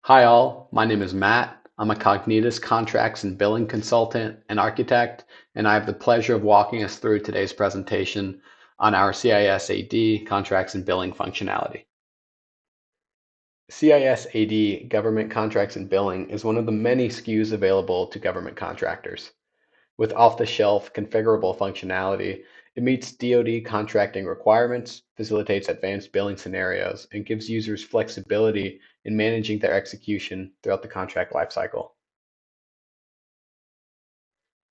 Hi all, my name is Matt. I'm a Cognitus contracts and billing consultant and architect, and I have the pleasure of walking us through today's presentation on our CIS-AD contracts and billing functionality. CIS-AD government contracts and billing is one of the many SKUs available to government contractors. With off-the-shelf configurable functionality, it meets DoD contracting requirements, facilitates advanced billing scenarios, and gives users flexibility in managing their execution throughout the contract lifecycle.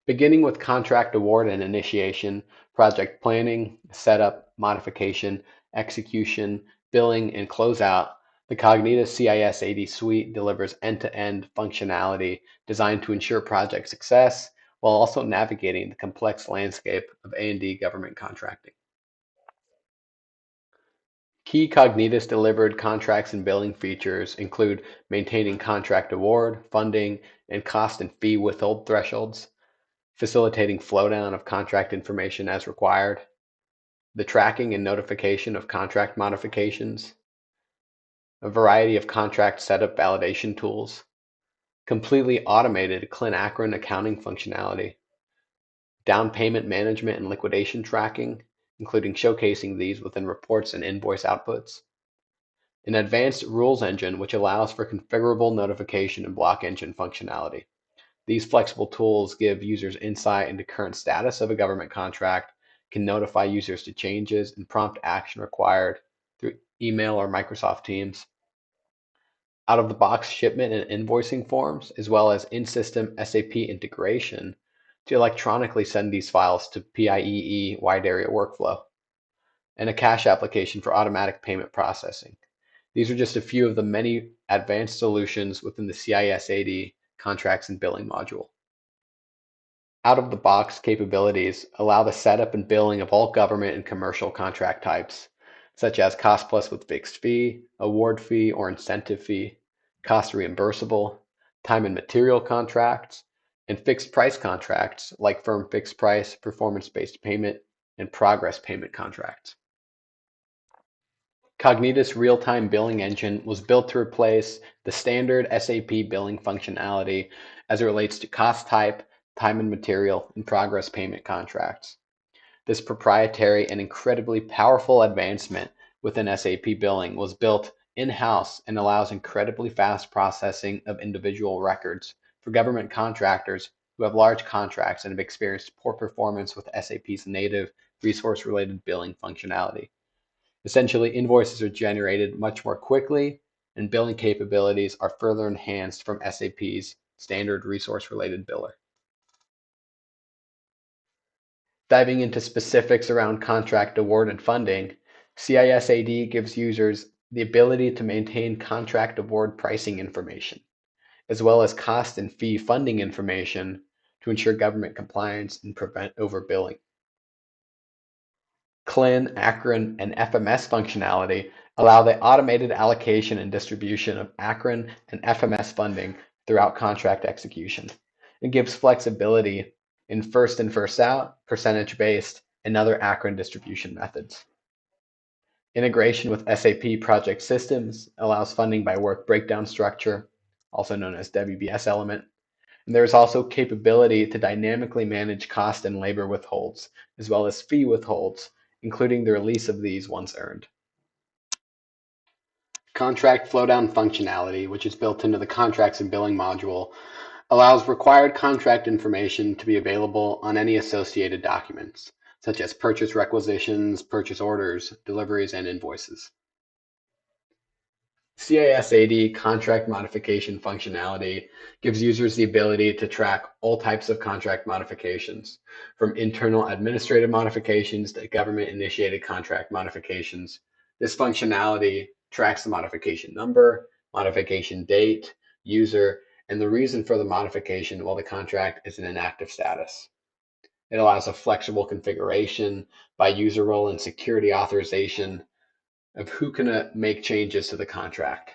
Beginning with contract award and initiation, project planning, setup, modification, execution, billing, and closeout, the Cognitus CIS-AD suite delivers end-to-end functionality designed to ensure project success while also navigating the complex landscape of A&D government contracting. Key Cognitus delivered contracts and billing features include maintaining contract award, funding, and cost and fee withhold thresholds, facilitating flowdown of contract information as required, the tracking and notification of contract modifications, a variety of contract setup validation tools, completely automated ClinAcron accounting functionality, down payment management and liquidation tracking, including showcasing these within reports and invoice outputs, an advanced rules engine which allows for configurable notification and block engine functionality. These flexible tools give users insight into current status of a government contract, can notify users to changes and prompt action required through email or Microsoft Teams. Out-of-the-box shipment and invoicing forms, as well as in-system SAP integration to electronically send these files to PIEE wide area workflow, and a cash application for automatic payment processing. These are just a few of the many advanced solutions within the CIS-AD contracts and billing module. Out-of-the-box capabilities allow the setup and billing of all government and commercial contract types, such as cost plus with fixed fee, award fee or incentive fee, cost reimbursable, time and material contracts, and fixed price contracts like firm fixed price, performance-based payment, and progress payment contracts. Cognitus real-time billing engine was built to replace the standard SAP billing functionality as it relates to cost type, time and material, and progress payment contracts. This proprietary and incredibly powerful advancement within SAP billing was built in-house and allows incredibly fast processing of individual records for government contractors who have large contracts and have experienced poor performance with SAP's native resource-related billing functionality. Essentially, invoices are generated much more quickly, and billing capabilities are further enhanced from SAP's standard resource-related biller. Diving into specifics around contract award and funding, CIS-AD gives users the ability to maintain contract award pricing information, as well as cost and fee funding information to ensure government compliance and prevent overbilling. CLIN, ACRON, and FMS functionality allow the automated allocation and distribution of ACRON and FMS funding throughout contract execution. It gives flexibility in first in, first out, percentage-based, and other ACRON distribution methods. Integration with SAP project systems allows funding by work breakdown structure, also known as WBS element. And there is also capability to dynamically manage cost and labor withholds, as well as fee withholds, including the release of these once earned. Contract flowdown functionality, which is built into the contracts and billing module, allows required contract information to be available on any associated documents, such as purchase requisitions, purchase orders, deliveries, and invoices. CIS-AD contract modification functionality gives users the ability to track all types of contract modifications, from internal administrative modifications to government-initiated contract modifications. This functionality tracks the modification number, modification date, user, and the reason for the modification while the contract is in inactive status. It allows a flexible configuration by user role and security authorization of who can make changes to the contract.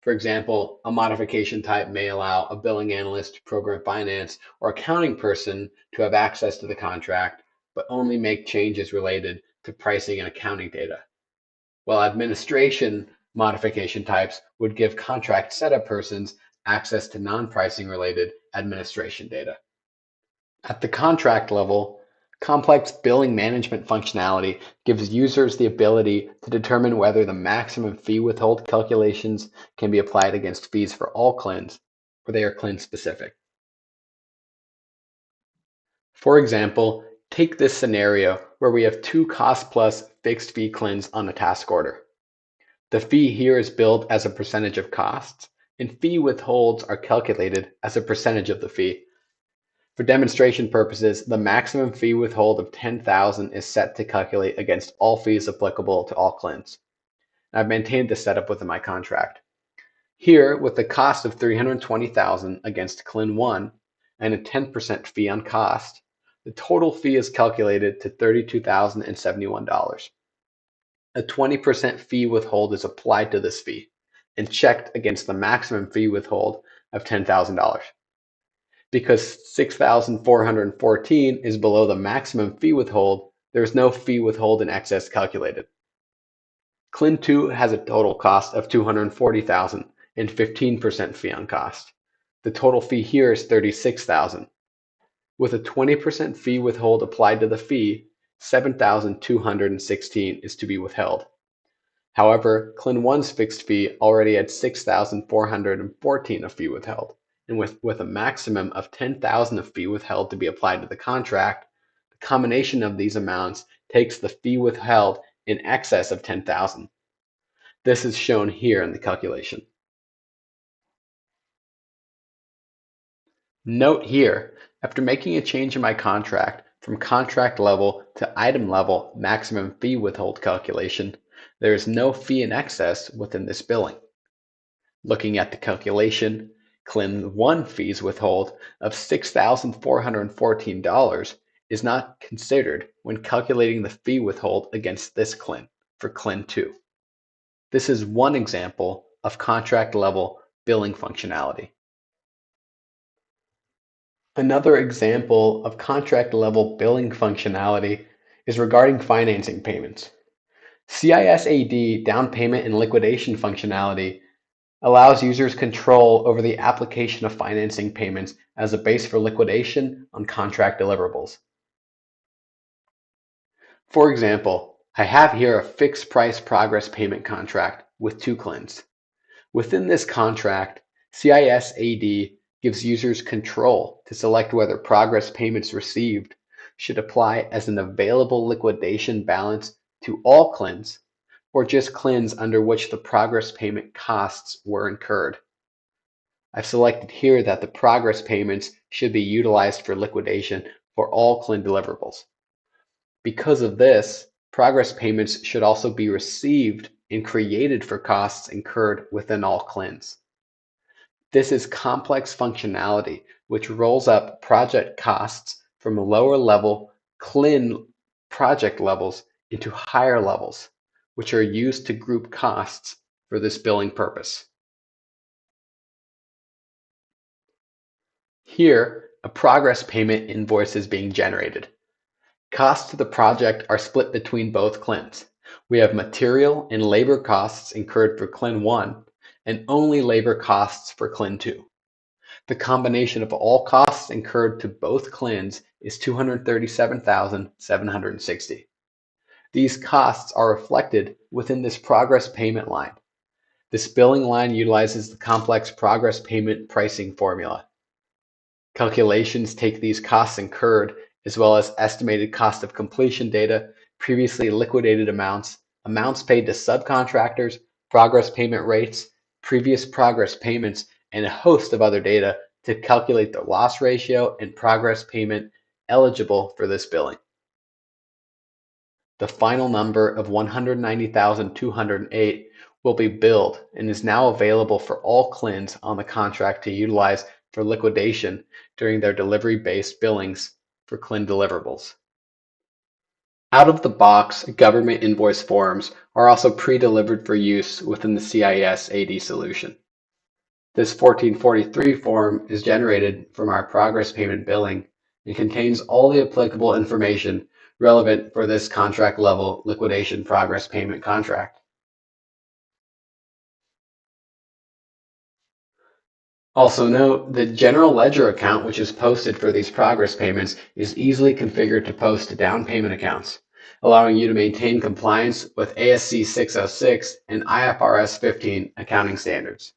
For example, a modification type may allow a billing analyst, program finance, or accounting person to have access to the contract, but only make changes related to pricing and accounting data, while administration Modification types would give contract setup persons access to non-pricing related administration data. At the contract level, complex billing management functionality gives users the ability to determine whether the maximum fee withhold calculations can be applied against fees for all CLINs, or they are CLIN specific. For example, take this scenario where we have two cost plus fixed fee CLINs on a task order. The fee here is billed as a percentage of costs, and fee withholds are calculated as a percentage of the fee. For demonstration purposes, the maximum fee withhold of $10,000 is set to calculate against all fees applicable to all CLINs. I've maintained this setup within my contract. Here, with the cost of $320,000 against CLIN 1 and a 10% fee on cost, the total fee is calculated to $32,071. A 20% fee withhold is applied to this fee and checked against the maximum fee withhold of $10,000. Because 6,414 is below the maximum fee withhold, there is no fee withhold in excess calculated. CLIN 2 has a total cost of $240,000 and 15% fee on cost. The total fee here is $36,000. With a 20% fee withhold applied to the fee, $7,216 is to be withheld. However, CLIN 1's fixed fee already had $6,414 of fee withheld, and with a maximum of $10,000 of fee withheld to be applied to the contract, the combination of these amounts takes the fee withheld in excess of $10,000. This is shown here in the calculation. Note here, after making a change in my contract from contract level to item level maximum fee withhold calculation, there is no fee in excess within this billing. Looking at the calculation, CLIN 1 fees withhold of $6,414 is not considered when calculating the fee withhold against this CLIN for CLIN 2. This is one example of contract level billing functionality. Another example of contract level billing functionality is regarding financing payments. CIS-AD down payment and liquidation functionality allows users control over the application of financing payments as a base for liquidation on contract deliverables. For example, I have here a fixed price progress payment contract with two CLINs. Within this contract, CIS-AD gives users control to select whether progress payments received should apply as an available liquidation balance to all CLINs or just CLINs under which the progress payment costs were incurred. I've selected here that the progress payments should be utilized for liquidation for all CLIN deliverables. Because of this, progress payments should also be received and created for costs incurred within all CLINs. This is complex functionality which rolls up project costs from lower level CLIN project levels into higher levels, which are used to group costs for this billing purpose. Here, a progress payment invoice is being generated. Costs to the project are split between both CLINs. We have material and labor costs incurred for CLIN 1 and only labor costs for CLIN 2. The combination of all costs incurred to both CLINs is $237,760. These costs are reflected within this progress payment line. This billing line utilizes the complex progress payment pricing formula. Calculations take these costs incurred as well as estimated cost of completion data, previously liquidated amounts, amounts paid to subcontractors, progress payment rates, previous progress payments, and a host of other data to calculate the loss ratio and progress payment eligible for this billing. The final number of 190,208 will be billed and is now available for all CLINs on the contract to utilize for liquidation during their delivery-based billings for CLIN deliverables. Out-of-the-box government invoice forms are also pre-delivered for use within the CIS-AD solution. This 1443 form is generated from our progress payment billing and contains all the applicable information relevant for this contract level liquidation progress payment contract. Also note, the general ledger account which is posted for these progress payments is easily configured to post to down payment accounts, allowing you to maintain compliance with ASC 606 and IFRS 15 accounting standards.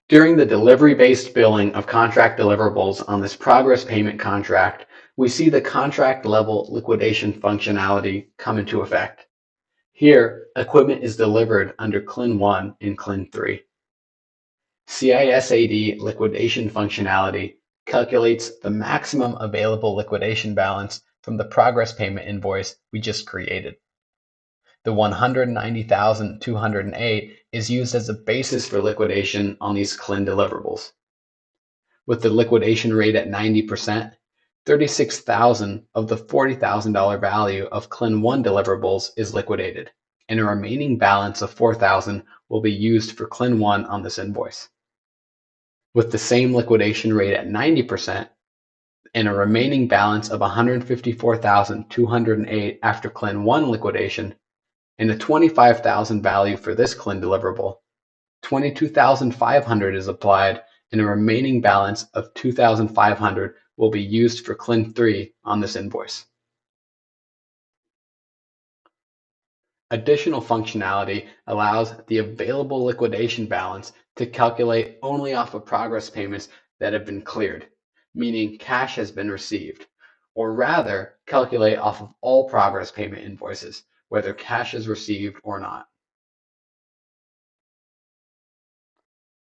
During the delivery-based billing of contract deliverables on this progress payment contract, we see the contract level liquidation functionality come into effect. Here, equipment is delivered under CLIN 1 and CLIN 3. CIS-AD liquidation functionality calculates the maximum available liquidation balance from the progress payment invoice we just created. The 190,208 is used as a basis for liquidation on these CLIN deliverables. With the liquidation rate at 90%, 36,000 of the $40,000 value of CLIN 1 deliverables is liquidated, and a remaining balance of 4,000 will be used for CLIN 1 on this invoice. With the same liquidation rate at 90% and a remaining balance of 154,208 after CLIN 1 liquidation, and a 25,000 value for this CLIN deliverable, 22,500 is applied and a remaining balance of 2,500 will be used for CLIN 3 on this invoice. Additional functionality allows the available liquidation balance to calculate only off of progress payments that have been cleared, meaning cash has been received, or rather calculate off of all progress payment invoices, whether cash is received or not.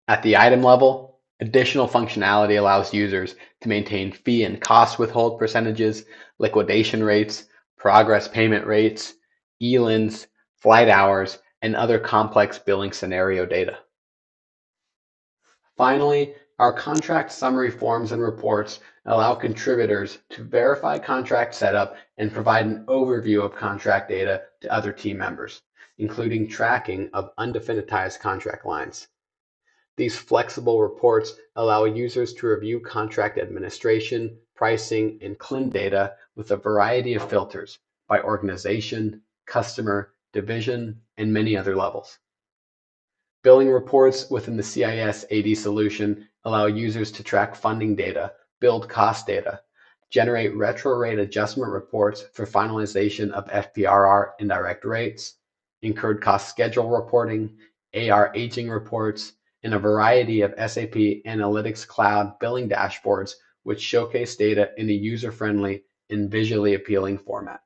At the item level, additional functionality allows users to maintain fee and cost withhold percentages, liquidation rates, progress payment rates, ELINs, flight hours, and other complex billing scenario data. Finally, our contract summary forms and reports allow contributors to verify contract setup and provide an overview of contract data to other team members, including tracking of undefinitized contract lines. These flexible reports allow users to review contract administration, pricing, and CLIN data with a variety of filters by organization, customer, division, and many other levels. Billing reports within the CIS-AD solution allow users to track funding data, build cost data, generate retro rate adjustment reports for finalization of FPRR indirect rates, incurred cost schedule reporting, AR aging reports, and a variety of SAP Analytics Cloud billing dashboards which showcase data in a user-friendly and visually appealing format.